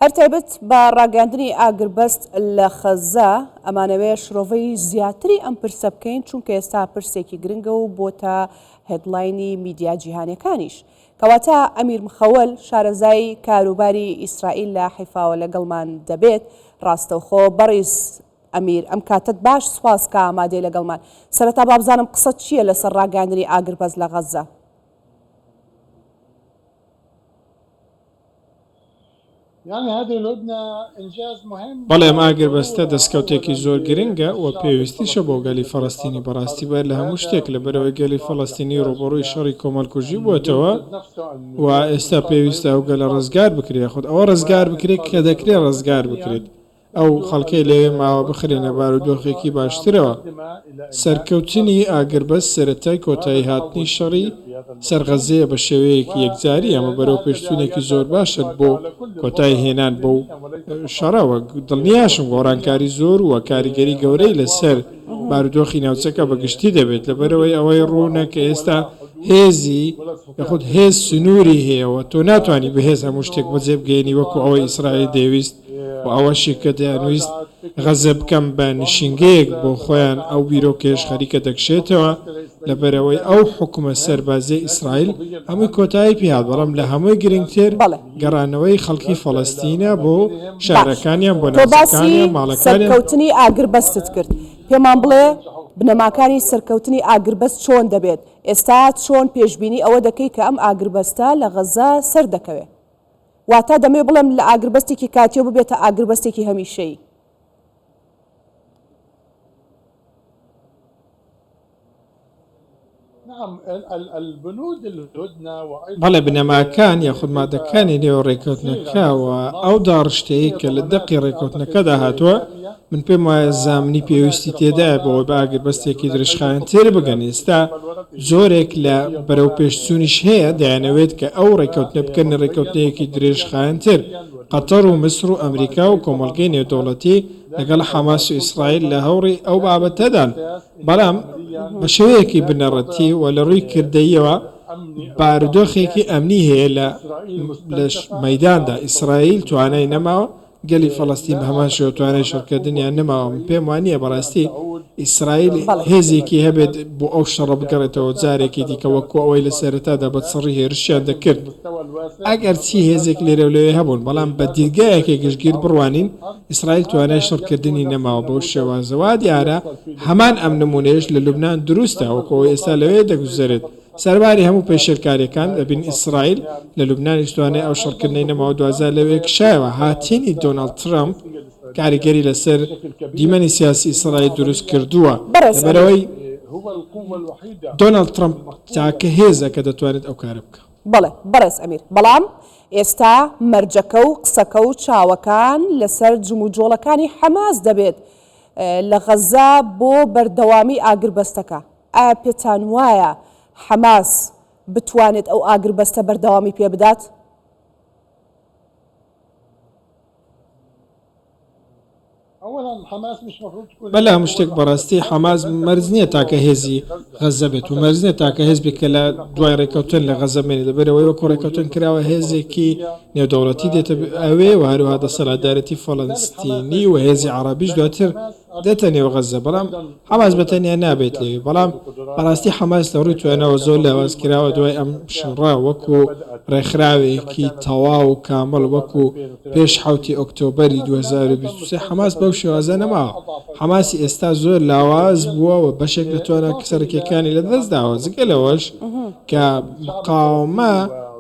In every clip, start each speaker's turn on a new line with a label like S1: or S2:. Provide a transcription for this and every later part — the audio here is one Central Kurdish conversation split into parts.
S1: هەرتایبەت بە ڕاگەاندنی ئاگربەست لە خەزە ئەمانەوەیە شرۆڤەی زیاتری ئەم پرسە بکەین چونکە ئێستا پرسێکی گرنگە و بۆتە هێدلاینی میدیا جیهانیەکانیش. کەواتە ئەمیر مخەوەل شارەزای کاروباری ئیسرائیل لە حیفاوە لەگەڵمان دەبێت. ڕاستەوخۆ بەڕیز ئەمیر ئەم کاتت باش سواز کە ئامادەی لەگەڵمان. سەرەتا بابزانم قسەت چییە لەسەر ڕاگەاندنی ئاگربەست لە غەزە؟
S2: بەڵێ ئەم ئاگربەستە دەستکەوتێکی زۆر گرنگە و پێویستیشە بۆ گەلی فەڵەستینی بەڕاستی باید لە هەموو شتێک لەبەرەوەی گەلی فەڵەستینی ڕوبەڕووی شەڕی کۆمەڵکوژی بووەتەوە و ئێستا پێویستە ئەو گەلە ڕزگار بکرێت. خۆت ئەوە ڕزگار بکرێت کە دەکرێت ڕزگار بکرێت. ئەو خەڵکەی لەوێ ماوە بخرێنە بارودۆخێکی باشترەوە. سەرکەوتنی ئاگربەست سەرەتای کۆتایی هاتنی شەڕی سەرغەزەیە بە شێوەیەکی یەکجاری ئەمە بەرەو پێشچوونێکی زۆر باشت بۆ کۆتایی هێنان بۆ شەڕەوە. دڵنیاشم گۆڕانکاری زۆر و کاریگەری گەورەی لەسەر بارودۆخی ناوچەکە بەگشتی دەبێت لەبەرەوەی ئەوەی ڕوونە کە ئێستا هێزی یاخود هێز سنووری هەیەەوە تۆ ناتوانانی بەهێز هەموو شتێک بەجێ بگەێنی وەکو ئەوەی ئیسرائیل دەویست و ئەوەشی کە دەیانویست غەزە بکەم بە نشینگەیەک بۆ خۆیان ئەو بیرۆکێش خەریکە دەکشێتەوە لەبەرەوەی ئەو حکومە سەربازی ئیسرائیل هەمووی کۆتایی پێهات بەڵام لە هەمووی گرنگتر گەڕانەوەی خەڵکی فەڵەستینە بۆ شارەکانیان بۆ ناوچەکانیان ماڵەکانیان.
S1: سەرکەوتنی ئاگربەستت کرد پێمان بڵێ بنەماکانی سەرکەوتنی ئاگربەست چۆن دەبێت؟ ئێستا چۆن پێشببینی ئەوە دەکەی کە ئەم ئاگربەستە لە غەزە سەر دەکەوێت؟ واتە دەمێ بڵێم لە ئاگربەستێکی کاتیۆ ببێتە ئاگربەستێکی هەمیشەیی.
S2: بەڵێ بنەماکان یاخود مادەکانی نێوە ڕێکەوتنەکەوە ئەو داڕشتەیە کە لە دەقی ڕێکەوتنەکەدا هاتووە من پێم وایە زامنی پێویستی تێدایە بەوەی بە ئاگربەستێکی درێژخایەنتر بگەن. ئێستا زۆرێک لە بەرەو پێشچوونیش هەیە دەیانەوێت کە ئەو ڕێکەوتنە بکەن ڕێکەوتنەیەکی درێژخایەنتر. قەتەر و مسر و ئەمریکا و کۆمەڵگەی نێودەوڵەتی لەگەڵ حەماس و ئیسرائیل لە هەوڕی ئەو بابەتەدان بەڵام بە شێوەیەکی بنەڕەتی و لە ڕووی کردەیەوە بارودۆخێکی ئەمنی هەیە لە مەیداندا. ئیسرائیل توانای نەماوە گەلی فەڵەستین بە هەمان شێوە توانای شەڕکردنیان نەماوە. پێم وانییە بەڕاستی ئیسرائیل هێزێکی هەبێت بۆ ئەو شەڕە بگەڕێتەوە جارێکی دیکە وەکو ئەوەی لە سەرەتادا بە سڕی هێرشیان دەکرد. ئەگەر چی هێزێک لێرە لەوێ هەبوون بەڵام بە دیرگایەکی گشتگیر بڕوانین ئیسرائیل توانای شەڕکردنی نەماوە بۆ شێوازەوە. دیارە هەمان ئەم نمونەیەش لە لوبنان دروستە وەکەوە ئێستا لەوێ دەگوزارێت. سەرباری هەموو پێشێرکاریەکان دەبین ئیسرائیل لە لوبنانیش توانای ئەو شەڕکردنەی نەماوە دوازار لەوێ کشایەوە. هاتینی دۆناڵد ترامپ کاریگەری لەسەر دیمەنی سیاسی ئیسرائیل دروست کردووە لەبەرەوەی دۆناڵد ترامپ تاکە هێزە کە دەتوانێت ئەو کارە بکە.
S1: بەڵێ بەڕێز ئەمیر، بەڵام ئێستا مەرجەکە و قسەکە و چاوەکان لەسەر جموجۆڵەکانی حەماس دەبێت لە غەزە بۆ بەردەوامی ئاگربەستەکە. ئایا پێتان وایە حەماس بتوانێت ئەو ئاگربەستە بەردەوامی پێ بدات؟
S2: بەلا هەموو شتێک بەڕاستی حەماس مەرج نییە تاکە هێزی غەزە بێت و مەرج نییە تاکە هێزبێک کە لە دوای ڕێکەوتن لە غەزە بێنێت لەبەرەوەی وەکو ڕێکەوتن کراوە هێزێکی نێودەوڵەتی دێتە ئەوێ و هەروەها دەسەڵاتدارەتی فەڵەستینی و هێزی عەرەبیش دواتر دێتە نێو غەزە. بەڵام حەماس بەتەنیا نابێت لەوێ. بەڵام بەڕاستی حەماس لە ڕووی توانەوە زۆر لاواز کراوە دوای ئەم شەڕە وەکو ڕێکخراوێکی تەواو و کامەڵ وەکو پێش 7 ئۆکتۆبەری 2023 حەماس بەو شێوازە نەماوە. حەماسی ئێستا زۆر لاواز بووە و بەشێک لە توانە سەرکیەکانی لە دەستداوە جگە لەوەش کە مقاومە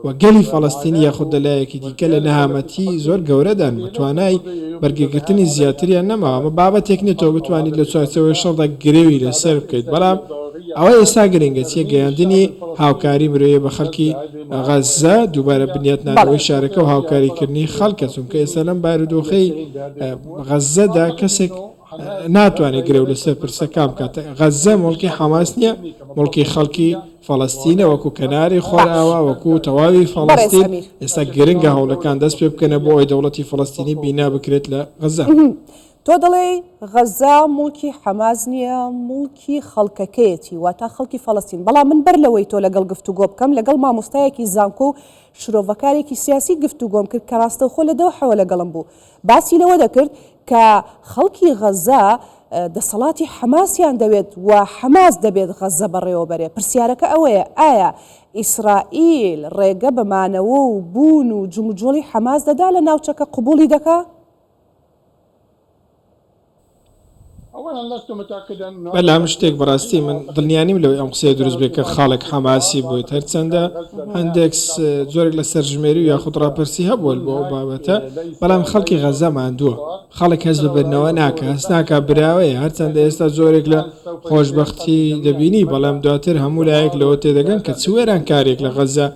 S2: و گەلی فەڵەستینی یاخود لەلایەکی دیکە لە نەهامەتی زۆر گەورەدان توانای بەرگەگرتنی زیاتریان نەماوە. ئەمە بابەتێک نێتەوە بتوانیت لە چوارچەوەی شەڕدا گرێوی لەسەر بکەیت. بەڵام ئەوە ئێستا گرنگە چیە گەیاندنی هاوکاری مرۆیە بە خەڵکی غەزە دووبارە بنیاتنانەوەی شارەکە و هاوکاریکردنی خەڵکە چونکە ئێستا لەم بارودۆخەی غەزەدا کەسێک ناتوانێت گرێو لەسەر پرسەکان بکات. غەزە مڵکی حەماس نییە، مڵکی خەڵکی فەڵەستینە وەکو کەناری خۆراوە وەکو تەواوی فەڵەستین. ئێستا گرنگە هەوڵەکان دەست پێ بکەنە بۆ ئەوەی دەوڵەتی فەڵەستینی بینا بکرێت لە غەزە.
S1: تۆ دەڵێ غەزا موڵکی حەماس نییە، موڵکی خەڵکەکەیەتی، واتە خەڵکی فەڵەستین. بەڵام من بەر لەوەی تۆ لەگەڵ گفتوگۆ بکەم لەگەڵ مامۆستایەکی زانکۆ و شرۆڤەکارێکی سیاسی گفتوگۆم کرد کە ڕاستەوخۆ لە دەوحەوە لەگەڵم بوو. باسی لەوە دەکرد کە خەڵکی غەزا دەسەڵاتی حەماسیان دەوێت و حەماس دەبێت غەزە بەڕێوە بەرێ. پرسیارەکە ئەوەیە ئایا ئیسرائیل ڕێگە بەمانەوە و بوون و جموجۆڵی حەماس دەدا لە ناوچەکە قبولی دەکا؟
S2: بەلام شتێک بەڕاستی من دڵنیانیم لەوەی ئەم قسەیە دروست بێت کە خاڵک حەماسی بوویت هەرچەندە هەندێک زۆرێک لە سەرژمێری و یاخود ڕاپرسی هەبووە بۆ ئەو بابەتە، بەڵام خەڵکی غەزە ماندووە. خەڵک هەست ببرنەوە ناکە، هەست ناکە براوەیە، هەرچەندە ئێستا زۆرێک لە خۆشبەختی دەبینی، بەڵام دواتر هەموو لایەک لەوە تێدەگەن کە چوێران کارێک لە غەزە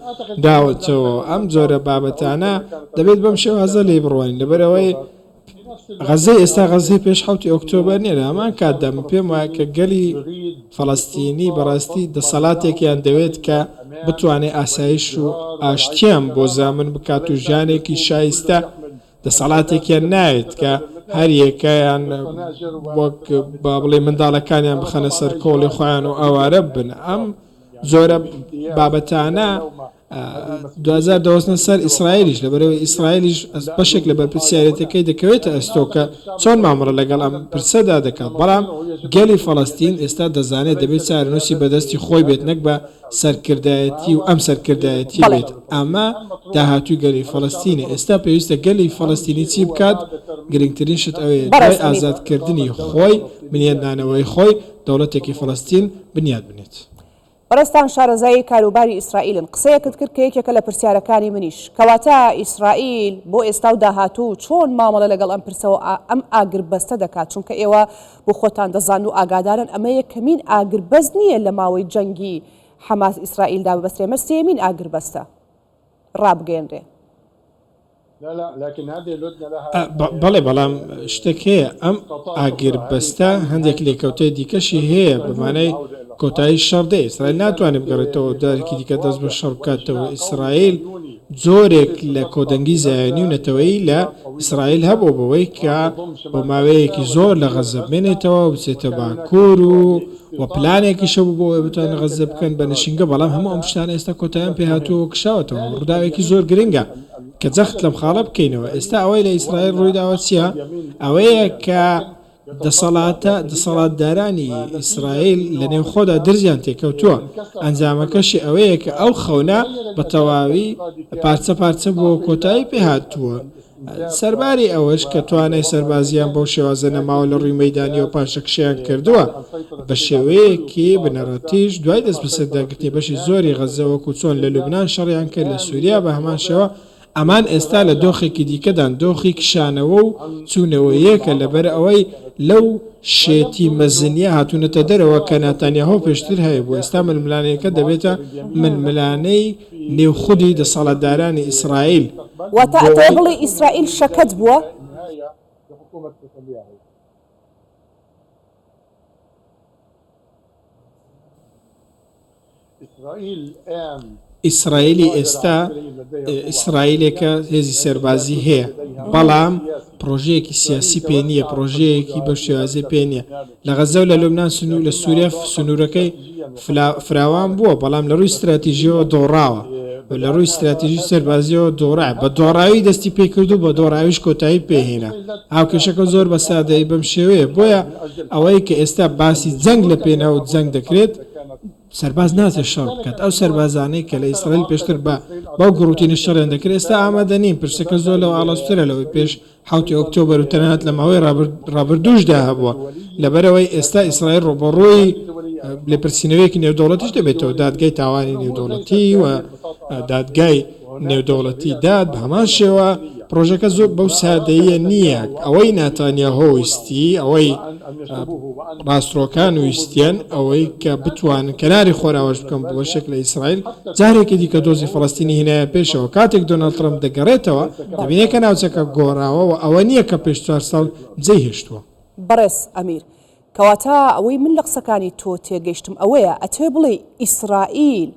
S2: داوەتەوە. ئەم جۆرە بابەتانە دەبێت بەم شێوازە لێ بڕوانین، لەبەرەوەی غەزەی ئێستا غەزەی پێش 7 ئۆکتۆبەر نیە. لە هەمان کاتدا من پێم وایە کە گەلی فەڵەستینی بەڕاستی دەسەڵاتێکیان دەوێت کە بتوانێت ئاسایش و ئاشتیان بۆ زامن بکات و ژیانێکی شایستە. دەسەڵاتێکیان نایێت کە هەر یەکەیان وەک با بڵێ منداڵەکانیان بخەنە سەر کۆڵی خۆیان و ئەوارە بن. ئەم زۆرە بابەتانە 2000 دەوەستنە سەر ئیسرائیلیش، لەبەرەوەی ئیسرائیلیش بەشێک لە بەرپرسیارەتەکەی دەکەوێتە ئەستۆکە چۆن مامەڕە لەگەڵ ئەم پرسەدا دەکات. بەڵام گەلی فەڵەستین ئێستا دەزانێت دەبێت چارەنووسی بەدەستی خۆی بێت، نەک بە سەرکردایەتی و ئەم سەرکردایەتی بێت. ئەمە داهاتووی گەلی فەڵەستینە. ئێستا پێویستە گەلی فەڵەستینی چی بکات؟ گرنگترین شت ئەوەیە دوای ئازادکردنی خۆی، بنیادنانەوەی خۆی، دەوڵەتێکی فەڵەستین بنیاد بنێت.
S1: بەڕێستان شارەزایی کاروباری ئیسرائیلن قسەیەکت کرد کە یەکێکە لە پرسیارەکانی منیش، کەواتە ئیسرائیل بۆ ئێستا و داهاتوو چۆن مامەڵە لەگەڵ ئەم پرسەوە ئەم ئاگربەستە دەکات؟ چونکە ئێوە بۆ خۆتان دەزان و ئاگادارن ئەمە یەکەمین ئاگربەست نییە لە ماوەی جەنگی حەماس ئیسرائیلدا ببەسترێ، مە سێمین ئاگربەستە ڕابگەێنرێ.
S2: بەڵێ بەڵام شتێک هەیە، ئەم ئاگربەستە هەندێک لێکەوتەی دیکەشی هەیە، بەمانەی کۆتایی شەڕدە. ئیسرائیل ناتوانێت بگەڕێتەوە دارێکی دیکە دەست بە شەڕ بکاتەوە. ئیسرائیل زۆرێک لە کۆدەنگی زایانی و نەتەوەی لە ئیسرائیل هەبوو بەوەی کە بۆ ماوەیەکی زۆر لە غەزە بمێنێتەوە بچێتە باکوور و پلانێکی شەبوو بۆ بتوانن غەزە بکەن بە نشینگە. بەڵام هەموو ئەم شتانە ئێستا کۆتاییان پێهاتووە کشاوەتەوە. ڕووداوێکی زۆر گرنگە کە جەخت لەم خاڵە بکەینەوە. ئێستا ئەوەی لە ئیسرائیل ڕوویداوە چییە؟ ئەوەیە کە دەسەڵاتدارانی ئیسرائیل لە نێو خۆدا دەرزیان تێکەوتووە. ئەنجامەکەشی ئەوەیە کە ئەو خەونە بە تەواوی پارچە پارچە بۆ کۆتایی پێهاتووە. سەرباری ئەوەش کە توانای سەربازیان بەو شێوازە نەماوە لە ڕووی مەیدانی و پاشەکشیان کردووە بە شێوەیەکی بنەڕەتیش دوای دەست بەسەرداگرتنی بەشی زۆری غەزەوەکو چۆن لە لوبنان شەڕیان کرد، لە سووریا بە هەمان شێوە. ئەمان ئێستا لە دۆخێکی دیکەدان دۆخی کشانەوە و چوونەوە یەکە لەبەر ئەوەی لەو شێتی مەزنیە هاتوونەتە دەرەوە کە ناتانیاهۆ پێشتر هەیە بوو. ئێستا ململانەیەەکە دەبێتە ململانەی نێوخودی دەسەڵاتدارانی ئیسرائیل.
S1: واتە ئەتەوە بڵێ ئیسرائیل شەکەت بووە؟
S2: ئیسرائیلی ئێستا ئیسرائیلێکە هێزی سەربازی هەیە، بەڵام پرۆژەیەکی سیاسی پێ نییە، پرۆژەیەکی بە شێوازی پێ نییە. لە غەزە و لە لوبنان لە سووریا سنوورەکەی فراوان بووە، بەڵام لە ڕووی استراتیژیەوە دۆڕاوە، لە ڕووی استراتیژی سەربازیەوە دۆڕای بە دۆڕاوی دەستی پێکرد و بە دۆڕاویش کۆتایی پێهێنا. هاوکێشەکە زۆر بە سادەیی بەم شێوەیە. بۆیە ئەوەی کە ئێستا باسی جەنگ لە پێناو جەنگ دەکرێت، سەرباز ناچێت شەڕ بکات. ئەو سەربازانەی کە لە ئیسرائیل پێشتر بەو گڕوتینە شەڕیان دەکرێت ئێستا ئامادە نین. پرسەکە زۆر لەوە ئاڵۆزترە لەوەی پێش 7 ئۆکتۆبەر و تەنانەت لە ماوەی ڕابردووشدا هەبووە. لەبەرەوەی ئێستا ئیسرائیل ڕۆبەڕۆی لێپرسینەوەیەکی نێودەوڵەتیش دەبێتەوە، دادگای تاوانی نێودەوڵەتی و دادگای نێودەوڵەتی داد. بە هەمان شێوە پرۆژەکە زۆر بەو سادەیە نییە. ئەوەی ناتانیاهۆ ویستی، ئەوەی ڕاستڕۆکان ویستیان، ئەوەی کە بتوانن کەناری خۆراوەش بکەم بۆ شێک لە ئیسرائیل. جارێکی دیکە دۆزی فەڵەستینی هێنایە پێشەوە. کاتێک دۆناڵد ترەمپ دەگەڕێتەوە دەبینێت کە ناوچەکە گۆڕاوە و ئەوە نییە کە پێش 4 ساڵ جێی هێشتووە.
S1: بەڕێز ئەمیر، کەواتە ئەوەی من لە قسەکانی تۆ تێگەیشتم ئەوەیە ئەتێ بڵێ ئیسرائیل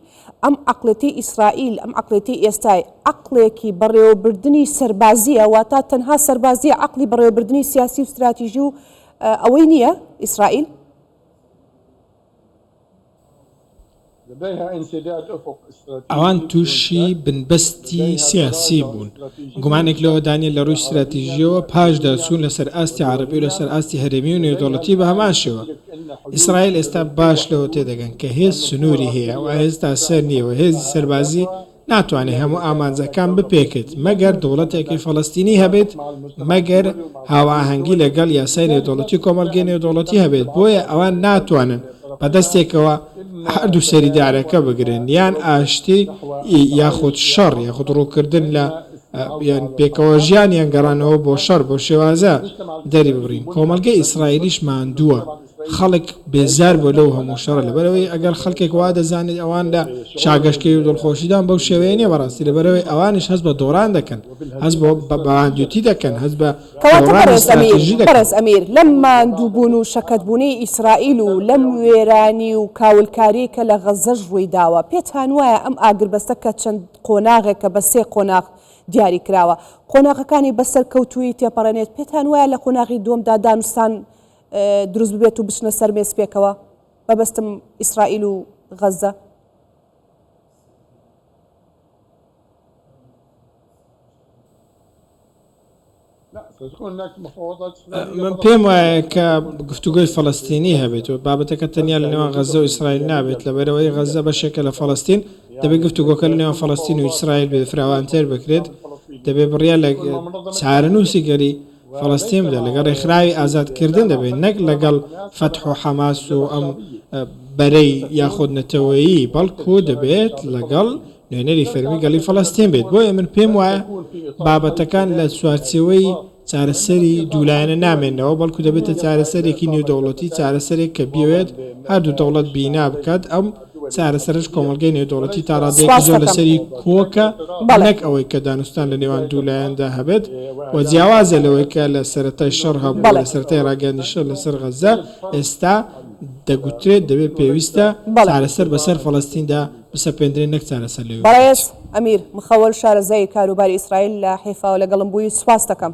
S1: ئەم عقلەتی ئیسرائیل ئەم عقلەتی ئێستای عقلێکی بەڕێوەبردننی سەربازیە واتە تەنها سەربازیە عقلی بەڕێوەبردننی سیاسی و استراتیژی و ئەوەی نییە ئیسرائیل
S2: ئەوان تووشی بنبەستی سیاسی بوون گومانێک لەوە دانیە لە ڕووی استراتیژیەوە پاش دەچوون لەسەر ئاستی عەرەبی و لەسەر ئاستی هەرێمی و نێودەوڵەتی بە هەمان شێوە ئیسرائیل ئێستا باش لەوە تێدەگەن کە هێز سنووری هەیە و هێستا سەر نییەوە هێزی سەربازی ناتوانێت هەموو ئامانجەکان بپێکێت مەگەر دەوڵەتێکی فەڵەستینی هەبێت مەگەر هاوئاهەنگی لەگەڵ یاسای نێودەوڵەتی کۆمەڵگەی نێودەوڵەتی هەبێت بۆیە ئەوان ناتوانن بەدەستێکەوە هەردوو سەریدارەکە بگرن یان ئاشتی یاخود شەڕ یاخود ڕووکردن لە یان پێکەوە ژیانیان گەڕانەوە بۆ شەڕ بۆ شێوازە دەری ببڕین کۆمەڵگەی ئیسرائیلیش ماندووە خەڵک بێزار بۆ لەو هەموو شەڕە لەبەرەوەی ئەگەر خەڵکێک وا دەزانێت ئەوان لە چاگەشتکەی و دڵخۆشیدان بەو شێوەیە نیە بەڕاستی لەبەرەوەی ئەوانش هەست بە دۆڕان دەکەن هەست بۆ بەواندوتی دەکەن هەست بە
S1: بەڕێز ئەمیر لەم ماندووبوون و شەکەتبوونی ئیسرائیل و لەم وێرانی و کاولکاری کە لە غەزەش ڕووی داوە پێتان وایە ئەم ئاگربەستە کە چەند قۆناغێکە بە سێ قۆناغ دیاری کراوە قۆناغەکانی بەسەر کەوتووی تێپەڕێنێت پێتان وایە لە قۆناغی دووەمدا دانوستان دروست ببێت و بچنە سەر مێز پێکەوە بەبەستم ئیسرائیل و غەزە
S2: من پێم وایە کە گفتوگۆی فەڵەستینی هەبێت و بابەتەکە تەنیا لە نێوان غەزە و ئیسرائیل نابێت لەبەرەوەی غەزە بەشێکە لە فەڵەستین دەبێت گفتوگۆکە لە نێوان فەڵەستین و ئیسرائیل بێت فراوانتر بکرێت دەبێت بڕیا لە چارەنووسی گەری فەڵەستین بدە لەگەڵ ڕێکخراوی ئازادکردن دەبێت نەک لەگەڵ فەتح و حەماس و ئەم بەرەی یاخود نەتەوەیی بەڵکو دەبێت لەگەڵ نوێنەری فەرمی گەڵی فەڵەستین بێت بۆیە من پێم وایە بابەتەکان لە چوارچێوەی چارەسەری دوولایەنە نامێنەوە بەڵکو دەبێتە چارەسەرێکی نێودەوڵەتی چارەسەرێک کە بیوێت هەردوو دەوڵەت بینا بکات ئەم چارەسەرش کۆمەڵگەی نێودەوڵەتی تا ڕادەیەکی زۆر لەسەری کۆکە نەک ئەوەی کە دانوستان لە نێوان دوولایەندا هەبێت و جیاوازە لەوەی کە لە سەرەتای شەڕ هەبوو لە سەرەتای ڕاگەاندنی شەڕ لەسەر غەزە ئێستا دەگوترێت دەبێت پێویستە چارەسەر بەسەر فەڵەستیندا بسەپێندرێن نەک چارەسەر لەوێ
S1: بەڕێز ئەمیر مخەوەل شارەزای کاروباری ئیسرائیل لە حیفا و لەگەڵم بووی سواس دەکەم